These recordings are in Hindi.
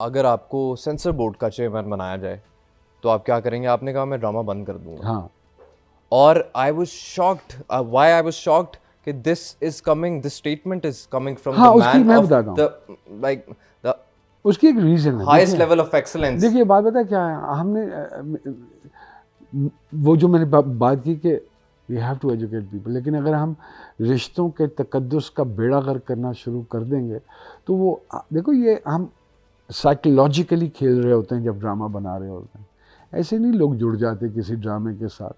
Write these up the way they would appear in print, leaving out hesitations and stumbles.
अगर आपको सेंसर बोर्ड का चेयरमैन बनाया जाए तो आप क्या करेंगे? आपने कहा मैं ड्रामा बंद कर दूंगा। हाँ और I was shocked, why I was shocked कि this statement is coming from the हाँ, उसकी मैन मैं ऑफ बताता हूँ। द लाइक द उसकी एक रीज़न है, हाईएस्ट देखिए। Level of excellence. देखिए बात पता है क्या है, हमने वो जो मैंने बात की कि we have to educate people, लेकिन अगर हम रिश्तों के तकद्दुस का बेड़ा गर्क करना शुरू कर देंगे तो वो देखो, ये हम साइकोलॉजिकली खेल रहे होते हैं जब ड्रामा बना रहे होते हैं। ऐसे नहीं लोग जुड़ जाते किसी ड्रामे के साथ।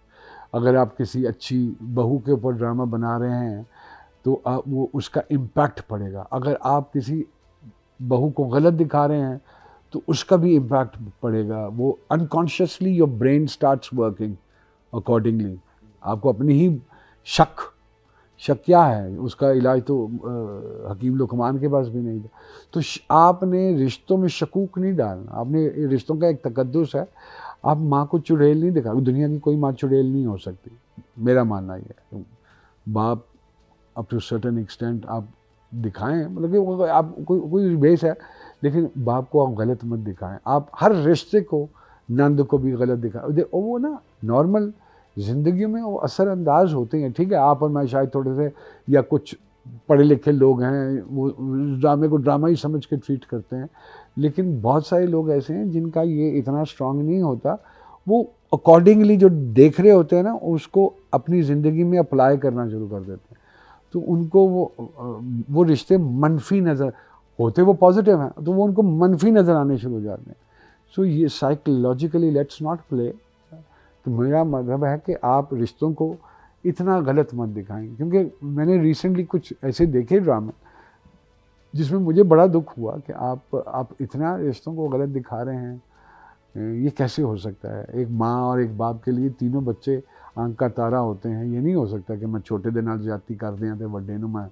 अगर आप किसी अच्छी बहू के ऊपर ड्रामा बना रहे हैं तो वो उसका इम्पैक्ट पड़ेगा। अगर आप किसी बहू को गलत दिखा रहे हैं तो उसका भी इम्पैक्ट पड़ेगा। वो unconsciously your brain starts working accordingly. आपको अपनी ही शक शक क्या है, उसका इलाज तो हकीम लुकमान के पास भी नहीं था। तो आपने रिश्तों में शकूक नहीं डालना। आपने रिश्तों का एक तकद्दुस है। आप माँ को चुड़ैल नहीं दिखा, दुनिया की कोई माँ चुड़ैल नहीं हो सकती, मेरा मानना ये है। बाप अप टू सर्टेन एक्सटेंट आप दिखाएं, मतलब कि आप कोई बेस है, लेकिन बाप को आप गलत मत दिखाएं। आप हर रिश्ते को, नंद को भी गलत दिखाएं। वो ना नॉर्मल ज़िंदगी में वो असरअंदाज होते हैं। ठीक है, आप और मैं शायद थोड़े से या कुछ पढ़े लिखे लोग हैं, वो ड्रामे को ड्रामा ही समझ के ट्रीट करते हैं, लेकिन बहुत सारे लोग ऐसे हैं जिनका ये इतना स्ट्रांग नहीं होता। वो अकॉर्डिंगली जो देख रहे होते हैं ना, उसको अपनी ज़िंदगी में अप्लाई करना शुरू कर देते हैं। तो उनको वो रिश्ते मनफी नज़र होते, वो पॉजिटिव हैं, तो वो उनको मनफी नज़र आने शुरू हो जाते हैं। सो ये साइकोलॉजिकली लेट्स नॉट प्ले। तो मेरा मतलब है कि आप रिश्तों को इतना गलत मत दिखाएं, क्योंकि मैंने रिसेंटली कुछ ऐसे देखे ड्रामे जिसमें मुझे बड़ा दुख हुआ कि आप इतना रिश्तों को गलत दिखा रहे हैं। ये कैसे हो सकता है? एक माँ और एक बाप के लिए तीनों बच्चे आंख का तारा होते हैं। ये नहीं हो सकता कि मैं छोटे दे नाल जाती कर दियाँ तो वड्डे नूं मैं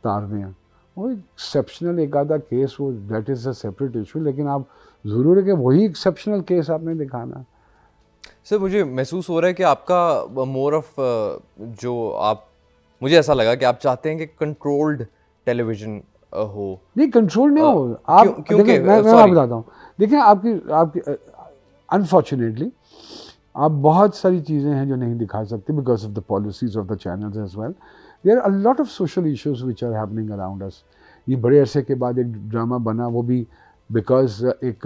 तार दियाँ। वो एक्सेप्शनल एक आधा केस, वो that is a separate issue, लेकिन आप ज़रूर है कि वही एक्सेप्शनल केस आपने दिखाना। सर मुझे महसूस हो रहा है कि आपका मोर ऑफ जो आप मुझे ऐसा लगा कि आप चाहते हैं कि कंट्रोल्ड टेलीविजन हो। नहीं, कंट्रोल नहीं अ, हो आप। क्योंकि देखिए मैं आपको सॉरी। बताता हूँ। देखिए आपकी आपकी अनफॉर्चुनेटली आप बहुत सारी चीज़ें हैं जो नहीं दिखा सकते because of the policies of the channels as well. There are a lot of social issues which are happening around us. ये बड़े अरसे के बाद एक ड्रामा बना, वो भी बिकॉज एक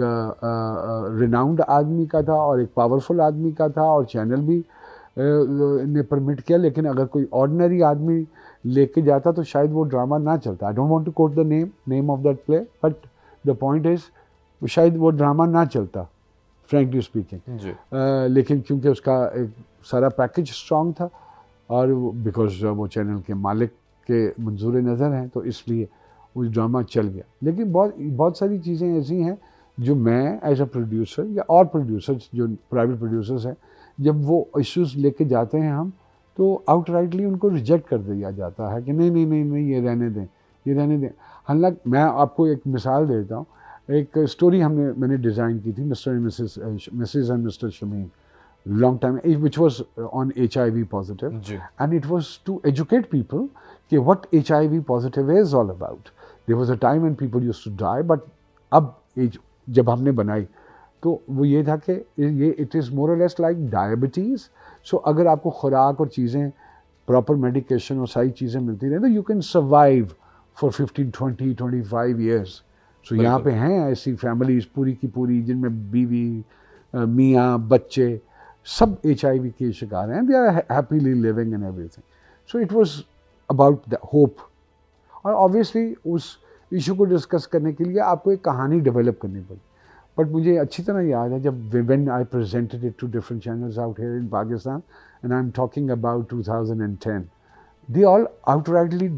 रिनाउंड आदमी का था और एक पावरफुल आदमी का था, और चैनल भी ने परमिट किया। लेकिन अगर कोई ऑर्डिनरी आदमी लेके जाता तो शायद वो ड्रामा ना चलता। I don't want to quote the name of that play, but the point is शायद वो ड्रामा ना चलता, फ्रेंकली स्पीकिंग। जी। लेकिन क्योंकि उसका एक सारा पैकेज स्ट्रांग था और बिकॉज वो चैनल के मालिक के मंजूर नज़र हैं, तो इसलिए वो ड्रामा चल गया। लेकिन बहुत बहुत सारी चीज़ें ऐसी हैं जो मैं एज अ प्रोड्यूसर या और प्रोड्यूसर्स जो प्राइवेट प्रोड्यूसर्स हैं, जब वो इश्यूज़ लेके जाते हैं हम, तो आउटराइटली उनको रिजेक्ट कर दिया जाता है कि नहीं नहीं नहीं नहीं, ये रहने दें, ये रहने दें। हालांकि मैं आपको एक मिसाल देता हूँ। एक स्टोरी मैंने डिज़ाइन की थी, Mrs and Mr Shamim, long time, which was on HIV positive, जी। and it was to educate people कि what HIV positive is all about. There was a time when people used to die, but अब जब हमने बनाई तो वो ये था कि ये इट इज़ मोर और लेस लाइक डायबिटीज़। सो अगर आपको खुराक और चीज़ें, प्रॉपर मेडिकेशन और सारी चीज़ें मिलती रहे तो you can survive for 15, 20, 25 years. So यहाँ बिल्कुल। पे हैं ऐसी फैमिलीज़ पूरी की पूरी जिनमें बीवी, मियाँ, बच्चे सब HIV के शिकार हैं। They are happily living and everything. So it was about the hope. और ऑब्वियसली उस इशू को डिस्कस करने के लिए आपको एक कहानी डेवलप करनी पड़ी। बट मुझे अच्छी तरह याद है जब when I presented it to different channels out here in Pakistan, and I am talking about 2010, they all outrightly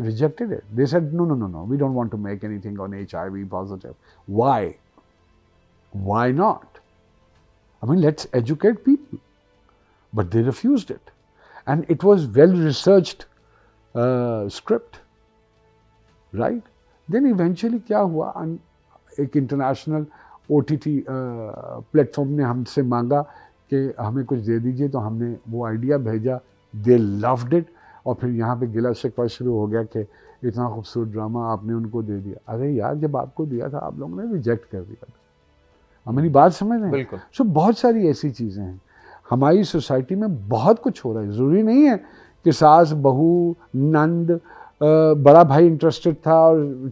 rejected it. They said, no, no, no, no, we don't want to make anything on HIV positive. Why? Why not? I mean, let's educate people. But they refused it. And it was well-researched script, right? Then eventually क्या हुआ, एक इंटरनेशनल OTT प्लेटफॉर्म ने हमसे मांगा कि हमें कुछ दे दीजिए, तो हमने वो आइडिया भेजा। They loved it. और फिर यहाँ पे गिला शिकवा शुरू हो गया कि इतना खूबसूरत ड्रामा आपने उनको दे दिया। अरे यार, जब आपको दिया था आप लोगों ने रिजेक्ट कर दिया था। आप मेरी बात समझ रहे हैं? बिल्कुल। सो बहुत सारी ऐसी चीज़ें हैं हमारी सोसाइटी में, बहुत कुछ हो रहा है। ज़रूरी नहीं है कि सास बहू नंद बड़ा भाई इंटरेस्टेड था और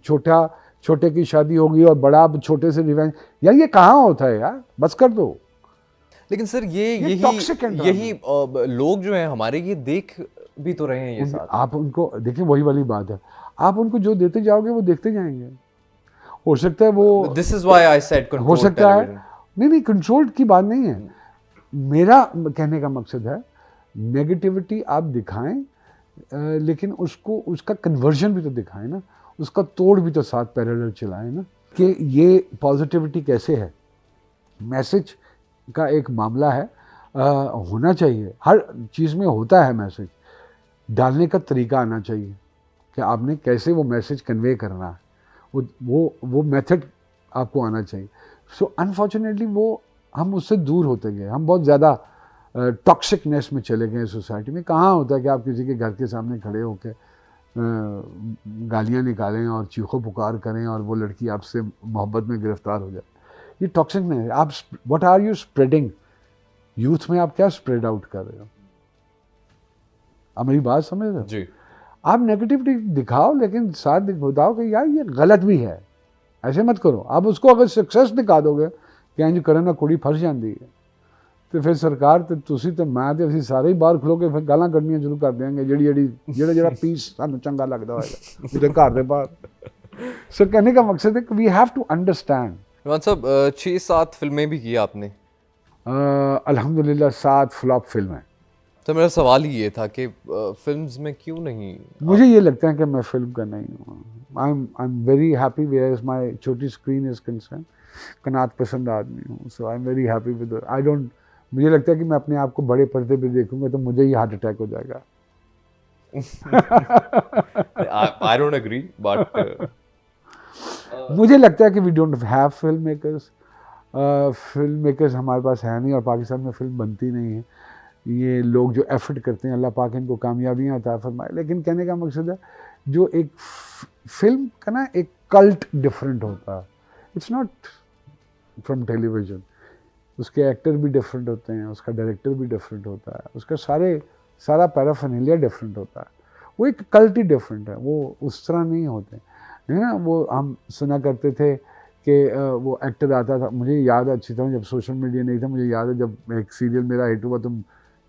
छोटे की शादी होगी और बड़ा छोटे से रिवेंज। यार ये कहाँ होता है यार, बस कर दो। लेकिन सर यही लोग जो हैं हमारे, ये देख भी तो रहे हैं ये साथ। आप उनको देखिए, वही वाली बात है, आप उनको जो देते जाओगे वो देखते जाएंगे। हो सकता है वो, this is why I said control, हो सकता है, नहीं कंट्रोल्ड की बात नहीं है। मेरा कहने का मकसद है नेगेटिविटी आप दिखाएं, लेकिन उसका कन्वर्जन भी तो दिखाएं ना, उसका तोड़ भी तो साथ पैरेलल चलाएं ना, कि ये पॉजिटिविटी कैसे है। मैसेज का एक मामला है, होना चाहिए, हर चीज़ में होता है मैसेज, डालने का तरीका आना चाहिए कि आपने कैसे वो मैसेज कन्वे करना है, वो मेथड आपको आना चाहिए। सो अनफॉर्चुनेटली वो हम उससे दूर होते गए, हम बहुत ज़्यादा टॉक्सिकनेस में चले गए सोसाइटी में। कहाँ होता है कि आप किसी के घर के सामने खड़े होकर गालियाँ निकालें और चीखो पुकार करें और वो लड़की आपसे मोहब्बत में गिरफ्तार हो जाए। ये टॉक्सिकनेस है। आप what are you spreading? Youth में आप क्या स्प्रेड आउट कर रहे हो? आप मेरी बात समझ रहे हो जी? आप नेगेटिविटी दिखाओ, लेकिन साथ बताओ कि यार ये गलत भी है, ऐसे मत करो। आप उसको अगर सक्सेस दिखा दोगे कि इंज करन ना कुड़ी फस जाती है, तो फिर सरकार तो तुसी तो मैं तो असीं सारे ही बाहर खलो के फिर गालां कढ़नियां शुरू कर देंगे, ਜਿਹੜਾ पीस सानू चंगा लगता होगा ਉਹਦੇ घर के बाहर। सो कहने का मकसद है कि we have to understand. Imran साहब 6-7 फिल्में भी की आपने, अल्हम्दुलिल्लाह 7 फ्लॉप फिल्में। तो मेरा सवाल ही ये था कि फिल्म्स में क्यों नहीं? मुझे ये लगता है कि मैं फिल्म का नहीं हूँ। I am very happy where my छोटी स्क्रीन इज कंसर्न। कनात पसंद आदमी हूँ, so I am very happy with, I don't, मुझे लगता है कि मैं अपने आप को बड़े पर्दे पे देखूंगा तो मुझे ही हार्ट अटैक हो जाएगा। I don't agree, but मुझे लगता है कि we don't have film makers. Film makers हमारे पास है नहीं और पाकिस्तान में फिल्म बनती नहीं है। ये लोग जो एफर्ट करते हैं, अल्लाह पाक इनको कामयाबियाँ अता फरमाए। लेकिन कहने का मकसद है जो एक फिल्म का ना एक कल्ट डिफरेंट होता है, इट्स नॉट फ्रॉम टेलीविजन। उसके एक्टर भी डिफरेंट होते हैं, उसका डायरेक्टर भी डिफरेंट होता है, उसका सारा पैराफर्नेलिया डिफरेंट होता है। वो एक कल्ट ही डिफरेंट है, वो उस तरह नहीं होते है ना। वो हम सुना करते थे कि वो एक्टर आता था, मुझे याद है अच्छी तरह, जब सोशल मीडिया नहीं था, मुझे याद है जब एक सीरियल मेरा हिट हुआ तो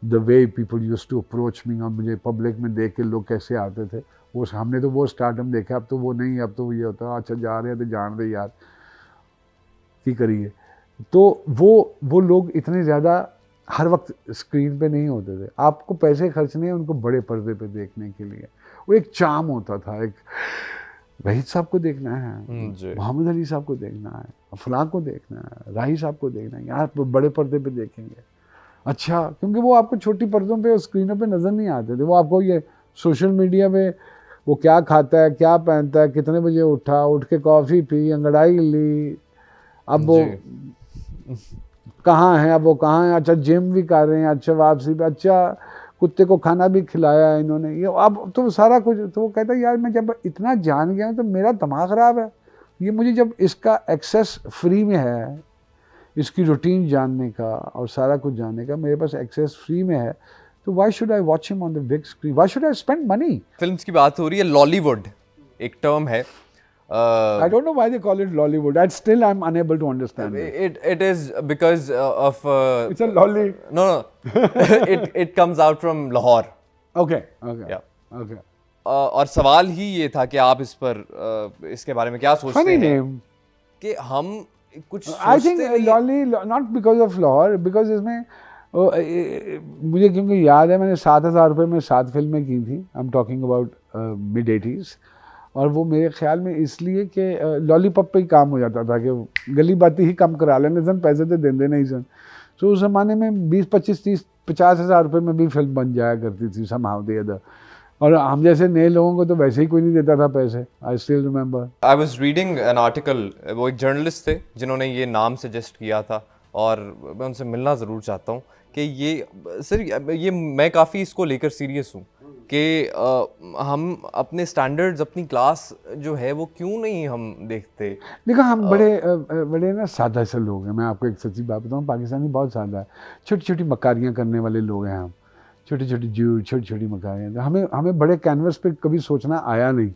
the way people used to approach me, और मुझे पब्लिक में देख के लोग कैसे आते थे, वो हमने तो वो स्टार्टअप देखा। अब तो वो नहीं, अब तो ये होता है अच्छा जा रहे हैं तो जान दे यार की करिए। तो वो लोग इतने ज़्यादा हर वक्त स्क्रीन पे नहीं होते थे। आपको पैसे खर्चने हैं उनको बड़े पर्दे पे देखने के लिए, वो एक चार्म होता था। एक वहीद साहब को देखना है, मोहम्मद अली साहब को देखना है, फलां को देखना है, राही साहब को देखना है, यार बड़े पर्दे पे देखेंगे। अच्छा, क्योंकि वो आपको छोटी पर्दों पे और स्क्रीनों पे नज़र नहीं आते थे। वो आपको ये सोशल मीडिया पे वो क्या खाता है, क्या पहनता है, कितने बजे उठा, उठ के कॉफ़ी पी, अंगड़ाई ली, अब वो कहाँ है, अब वो कहाँ है, अच्छा जिम भी कर रहे हैं, अच्छा वापसी पे, अच्छा कुत्ते को खाना भी खिलाया है इन्होंने, ये अब तो सारा कुछ। तो वो कहता है यार मैं जब इतना जान गया तो मेरा दिमाग ख़राब है। ये मुझे जब इसका एक्सेस फ्री में है, इसकी रूटीन जानने का और सारा कुछ जानने का मेरे पास एक्सेस फ्री में है, तो why should I watch him on the big screen, why should I spend money? Films की बात हो रही है, लॉलीवुड एक टर्म है। I don't know why they call it Lollywood. I'm unable to understand it. It is because of It's a lolly. No. It comes out from Lahore. Okay. Yeah. Okay. और सवाल ही ये था कि आप इस पर इसके बारे में क्या सोचते Funny हैं name. कि हम कुछ I think lolly not because of Lahore, because इसमें मुझे क्योंकि याद है मैंने 7,000 रुपये में 7 फिल्में की थी। I'm talking about mid-80s. और वो मेरे ख्याल में इसलिए कि लॉलीपॉप पे ही काम हो जाता था कि गली बाती ही कम करा लेने सन, पैसे तो देंदे नहीं सन। तो उस ज़माने में 20, 25, 30, 50 हज़ार रुपये में भी फिल्म बन जाया करती थी somehow the other। और हम जैसे नए लोगों को तो वैसे ही कोई नहीं देता था पैसे। I still remember, I was reading an article, वो एक जर्नलिस्ट थे जिन्होंने ये नाम सजेस्ट किया था और मैं उनसे मिलना ज़रूर चाहता हूँ कि ये सर ये मैं काफ़ी इसको लेकर सीरियस हूँ कि हम अपने स्टैंडर्ड्स, अपनी क्लास जो है वो क्यों नहीं हम देखते? देखो हम बड़े ना सादा से लोग हैं। मैं आपको एक सच्ची बात बताऊं, पाकिस्तानी बहुत सादा है। छोटी छोटी मकारियां करने वाले लोग हैं हम, छोटी छोटी जूट, छोटी छोटी मकारियां। हमें हमें बड़े कैनवस पे कभी सोचना आया नहीं